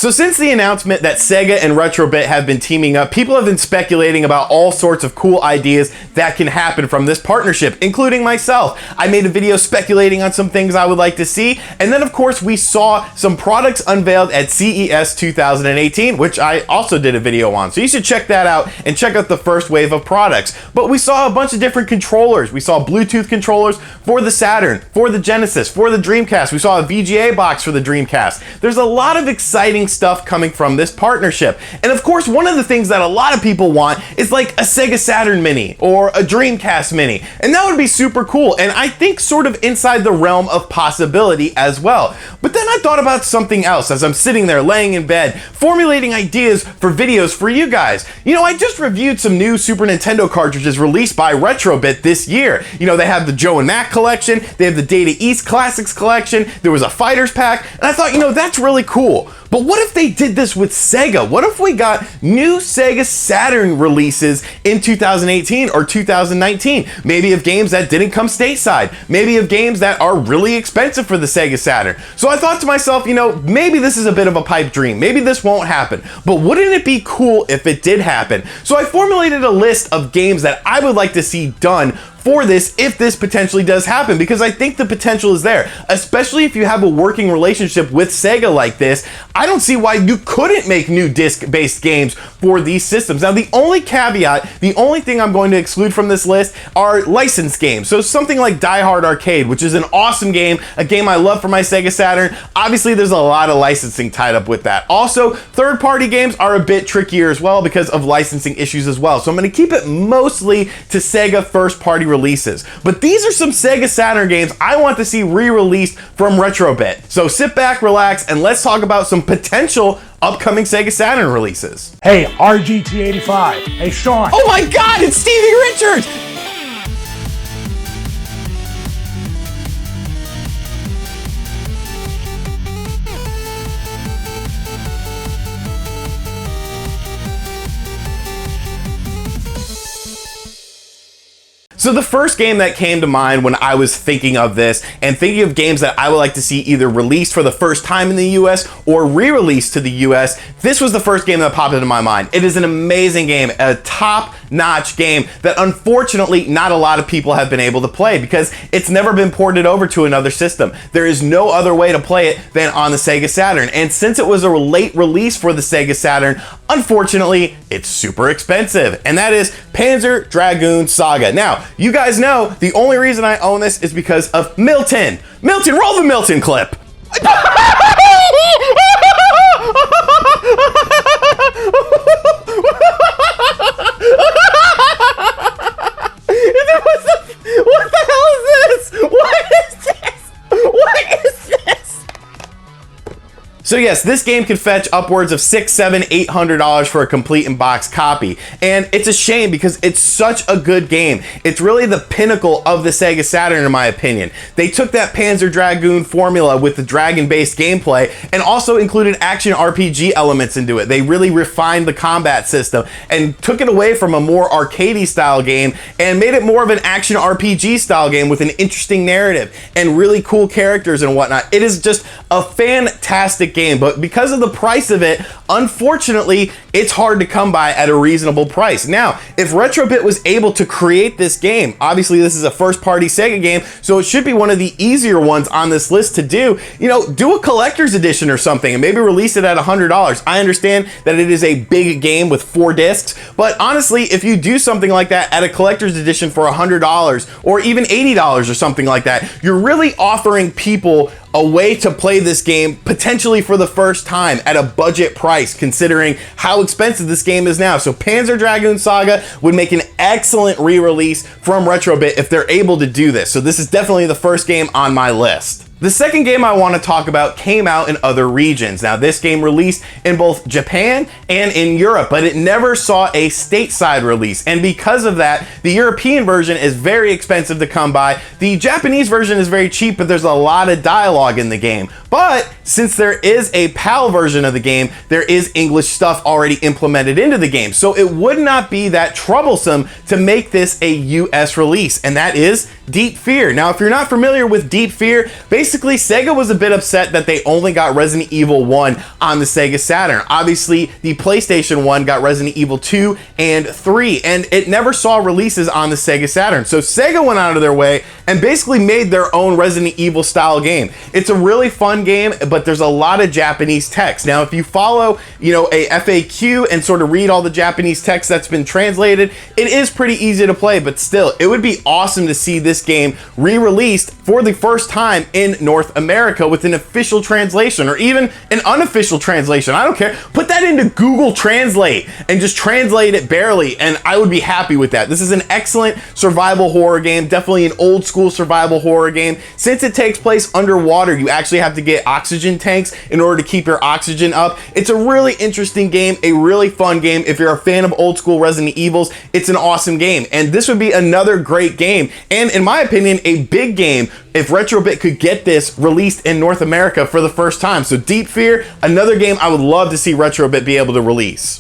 So since the announcement that Sega and Retrobit have been teaming up, people have been speculating about all sorts of cool ideas that can happen from this partnership, including myself. I made a video speculating on some things I would like to see, and then of course we saw some products unveiled at CES 2018, which I also did a video on. So you should check that out and check out the first wave of products. But we saw a bunch of different controllers. We saw Bluetooth controllers for the Saturn, for the Genesis, for the Dreamcast. We saw a VGA box for the Dreamcast. There's a lot of exciting stuff coming from this partnership. And of course, one of the things that a lot of people want is like a Sega Saturn Mini or a Dreamcast Mini. And that would be super cool. And I think sort of inside the realm of possibility as well. But then I thought about something else as I'm sitting there laying in bed, formulating ideas for videos for you guys. You know, I just reviewed some new Super Nintendo cartridges released by Retrobit this year. You know, they have the Joe and Mac collection, they have the Data East Classics collection, there was a Fighters pack, and I thought, you know, that's really cool. But what if they did this with Sega? What if we got new Sega Saturn releases in 2018 or 2019? Maybe of games that didn't come stateside. Maybe of games that are really expensive for the Sega Saturn. So I thought to myself, you know, maybe this is a bit of a pipe dream. Maybe this won't happen. But wouldn't it be cool if it did happen? So I formulated a list of games that I would like to see done for this if this potentially does happen, because I think the potential is there, especially if you have a working relationship with Sega like this. I don't see why you couldn't make new disc-based games for these systems. Now, the only caveat, the only thing I'm going to exclude from this list are licensed games. So something like Die Hard Arcade, which is an awesome game, a game I love for my Sega Saturn. Obviously, there's a lot of licensing tied up with that. Also, third-party games are a bit trickier as well because of licensing issues as well. So I'm going to keep it mostly to Sega first-party releases. But these are some Sega Saturn games I want to see re-released from Retrobit. So sit back, relax, and let's talk about some potential upcoming Sega Saturn releases. Hey, RGT 85. Hey, Sean. Oh my God, it's Stevie Richards! So the first game that came to mind when I was thinking of this and thinking of games that I would like to see either released for the first time in the US or re-released to the US, this was the first game that popped into my mind. It is an amazing game, a top-notch game that unfortunately not a lot of people have been able to play because it's never been ported over to another system. There is no other way to play it than on the Sega Saturn. And since it was a late release for the Sega Saturn, unfortunately, it's super expensive. And that is Panzer Dragoon Saga. Now, you guys know the only reason I own this is because of Milton. Milton, roll the Milton clip. What the hell is this? What is this? What is this? So yes, this game could fetch upwards of $600, $700, $800 for a complete in-box copy. And it's a shame because it's such a good game. It's really the pinnacle of the Sega Saturn in my opinion. They took that Panzer Dragoon formula with the dragon-based gameplay and also included action RPG elements into it. They really refined the combat system and took it away from a more arcadey style game and made it more of an action RPG style game with an interesting narrative and really cool characters and whatnot. It is just a fantastic game, but because of the price of it, unfortunately, it's hard to come by at a reasonable price. Now, if Retrobit was able to create this game, obviously this is a first-party Sega game, so it should be one of the easier ones on this list to do. You know, do a collector's edition or something and maybe release it at $100. I understand that it is a big game with 4 discs, but honestly, if you do something like that at a collector's edition for $100 or even $80 or something like that, you're really offering people a way to play this game potentially for the first time at a budget price, considering how expensive this game is now. So Panzer Dragoon Saga would make an excellent re-release from Retrobit if they're able to do this. So this is definitely the first game on my list. The second game I want to talk about came out in other regions. Now, this game released in both Japan and in Europe, but it never saw a stateside release. And because of that, the European version is very expensive to come by. The Japanese version is very cheap, but there's a lot of dialogue in the game. But since there is a PAL version of the game, there is English stuff already implemented into the game. So it would not be that troublesome to make this a US release, and that is Deep Fear. Now, if you're not familiar with Deep Fear, basically Sega was a bit upset that they only got Resident Evil 1 on the Sega Saturn. Obviously, the PlayStation 1 got Resident Evil 2 and 3, and it never saw releases on the Sega Saturn. So Sega went out of their way and basically made their own Resident Evil style game. It's a really fun game, but there's a lot of Japanese text. Now, if you follow, a FAQ and sort of read all the Japanese text that's been translated, it is pretty easy to play, but still, it would be awesome to see this game re-released for the first time in North America with an official translation or even an unofficial translation. I don't care. Put that into Google Translate and just translate it barely, and I would be happy with that. This is an excellent survival horror game, definitely an old school survival horror game. Since it takes place underwater, you actually have to get oxygen tanks in order to keep your oxygen up. It's a really interesting game, a really fun game. If you're a fan of old school Resident Evils, it's an awesome game, and this would be another great game, and in my opinion, a big game if Retrobit could get this released in North America for the first time. So Deep Fear, another game I would love to see Retrobit be able to release.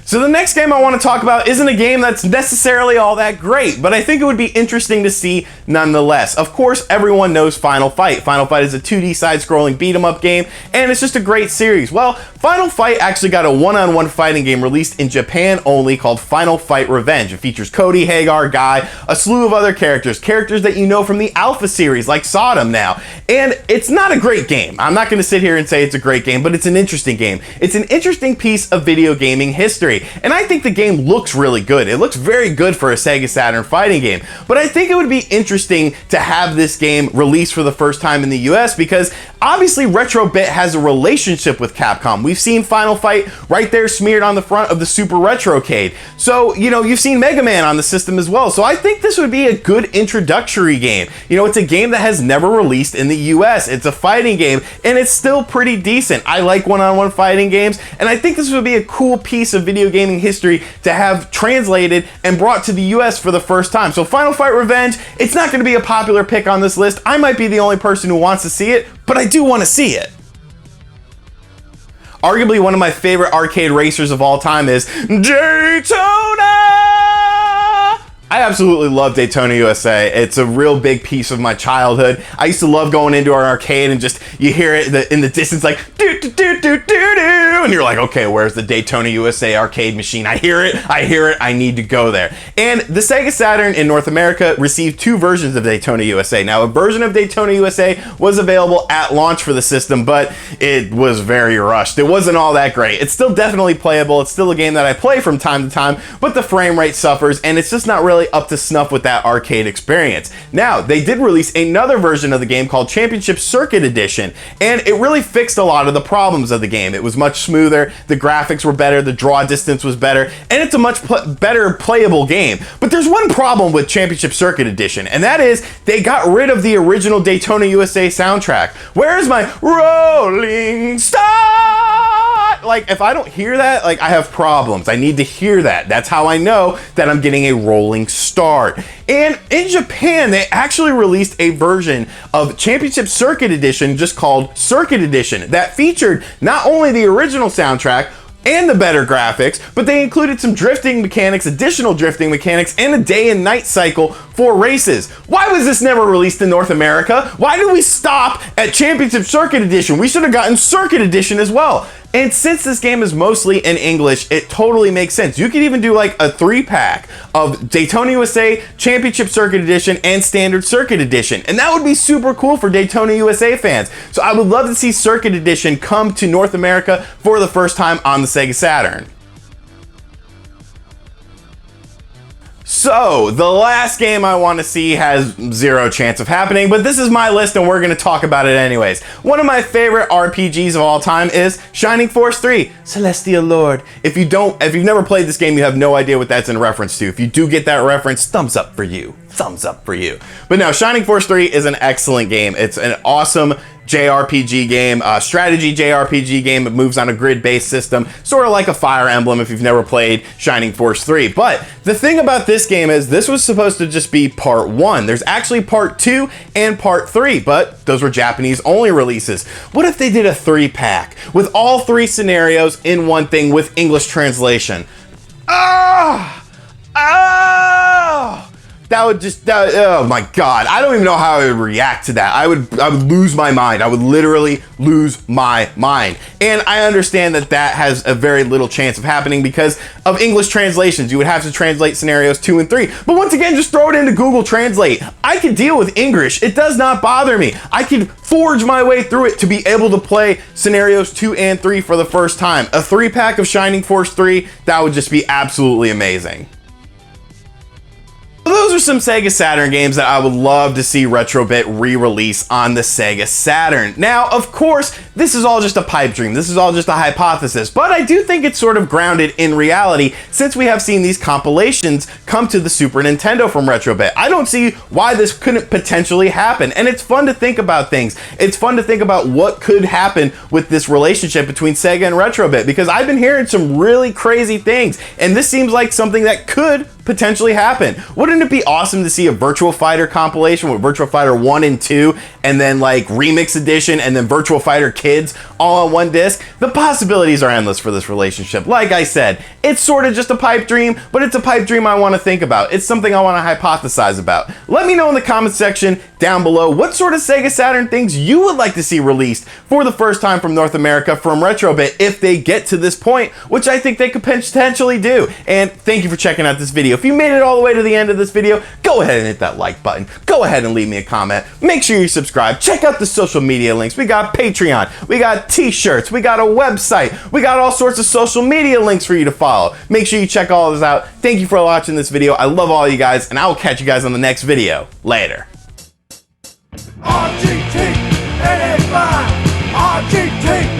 So the next game I want to talk about isn't a game that's necessarily all that great, but I think it would be interesting to see nonetheless. Of course, everyone knows Final Fight. Final Fight is a 2D side-scrolling beat-em-up game, and it's just a great series. Well, Final Fight actually got a one-on-one fighting game released in Japan only called Final Fight Revenge. It features Cody, Hagar, Guy, a slew of other characters that you know from the Alpha series like Sodom now. And it's not a great game. I'm not going to sit here and say it's a great game, but it's an interesting game. It's an interesting piece of video gaming history. And I think the game looks really good. It looks very good for a Sega Saturn fighting game. But I think it would be interesting to have this game released for the first time in the US because obviously Retrobit has a relationship with Capcom. We've seen Final Fight right there smeared on the front of the Super Retrocade. So, you've seen Mega Man on the system as well. So I think this would be a good introductory game. It's a game that has never released in the US. It's a fighting game, and it's still pretty decent. I like one-on-one fighting games, and I think this would be a cool piece of video gaming history to have translated and brought to the US for the first time. So Final Fight Revenge, it's not going to be a popular pick on this list. I might be the only person who wants to see it, but I do want to see it. Arguably one of my favorite arcade racers of all time is Daytona! I absolutely love Daytona USA. It's a real big piece of my childhood. I used to love going into our arcade and just, you hear it in the distance like, do do do do do do, and you're like, okay, where's the Daytona USA arcade machine? I hear it, I need to go there. And the Sega Saturn in North America received two versions of Daytona USA. Now, a version of Daytona USA was available at launch for the system, but it was very rushed. It wasn't all that great. It's still definitely playable. It's still a game that I play from time to time, but the frame rate suffers, and it's just not really up to snuff with that arcade experience. Now, they did release another version of the game called Championship Circuit Edition, and it really fixed a lot of the problems of the game. It was much smoother, the graphics were better, the draw distance was better, and it's a much better playable game. But there's one problem with Championship Circuit Edition, and that is they got rid of the original Daytona USA soundtrack. Where is my Rolling Start? Like, if I don't hear that, like, I have problems. I need to hear that. That's how I know that I'm getting a rolling start. And in Japan, they actually released a version of Championship Circuit Edition just called Circuit Edition that featured not only the original soundtrack and the better graphics, but they included some drifting mechanics, additional drifting mechanics, and a day and night cycle for races. Why was this never released in North America? Why did we stop at Championship Circuit Edition? We should have gotten Circuit Edition as well. And since this game is mostly in English, it totally makes sense. You could even do like a 3-pack of Daytona USA, Championship Circuit Edition, and Standard Circuit Edition. And that would be super cool for Daytona USA fans. So I would love to see Circuit Edition come to North America for the first time on the Sega Saturn. So, the last game I want to see has zero chance of happening, but this is my list and we're going to talk about it anyways. One of my favorite RPGs of all time is Shining Force 3, Celestial Lord. If you've never played this game, you have no idea what that's in reference to. If you do get that reference, thumbs up for you. Thumbs up for you. But no, Shining Force 3 is an excellent game. It's an awesome JRPG game, strategy JRPG game. It moves on a grid-based system, sort of like a Fire Emblem if you've never played Shining Force 3. But the thing about this game is this was supposed to just be part 1. There's actually part 2 and part 3, but those were Japanese only releases. What if they did a 3-pack with all 3 scenarios in one thing with English translation? oh my God, I don't even know how I would react to that. I would lose my mind. I would literally lose my mind. And I understand that that has a very little chance of happening because of English translations. You would have to translate scenarios 2 and 3. But once again, just throw it into Google Translate. I can deal with English. It does not bother me. I can forge my way through it to be able to play scenarios 2 and 3 for the first time. A 3-pack of Shining Force 3, that would just be absolutely amazing. Those are some Sega Saturn games that I would love to see Retrobit re-release on the Sega Saturn. Now, of course, this is all just a pipe dream. This is all just a hypothesis, but I do think it's sort of grounded in reality since we have seen these compilations come to the Super Nintendo from Retrobit. I don't see why this couldn't potentially happen, and it's fun to think about things. It's fun to think about what could happen with this relationship between Sega and Retrobit, because I've been hearing some really crazy things, and this seems like something that could potentially happen. Wouldn't it be awesome to see a Virtua Fighter compilation with Virtua Fighter 1 and 2 and then like Remix Edition and then Virtua Fighter Kids all on one disc? The possibilities are endless for this relationship. Like I said, it's sort of just a pipe dream, but it's a pipe dream I want to think about. It's something I want to hypothesize about. Let me know in the comment section down below what sort of Sega Saturn things you would like to see released for the first time from North America from Retrobit if they get to this point, which I think they could potentially do. And thank you for checking out this video. If you made it all the way to the end of this video, go ahead and hit that like button. Go ahead and leave me a comment. Make sure you subscribe. Check out the social media links. We got Patreon. We got t-shirts. We got a website. We got all sorts of social media links for you to follow. Make sure you check all this out. Thank you for watching this video. I love all you guys, and I will catch you guys on the next video. Later. RGT 85, RGT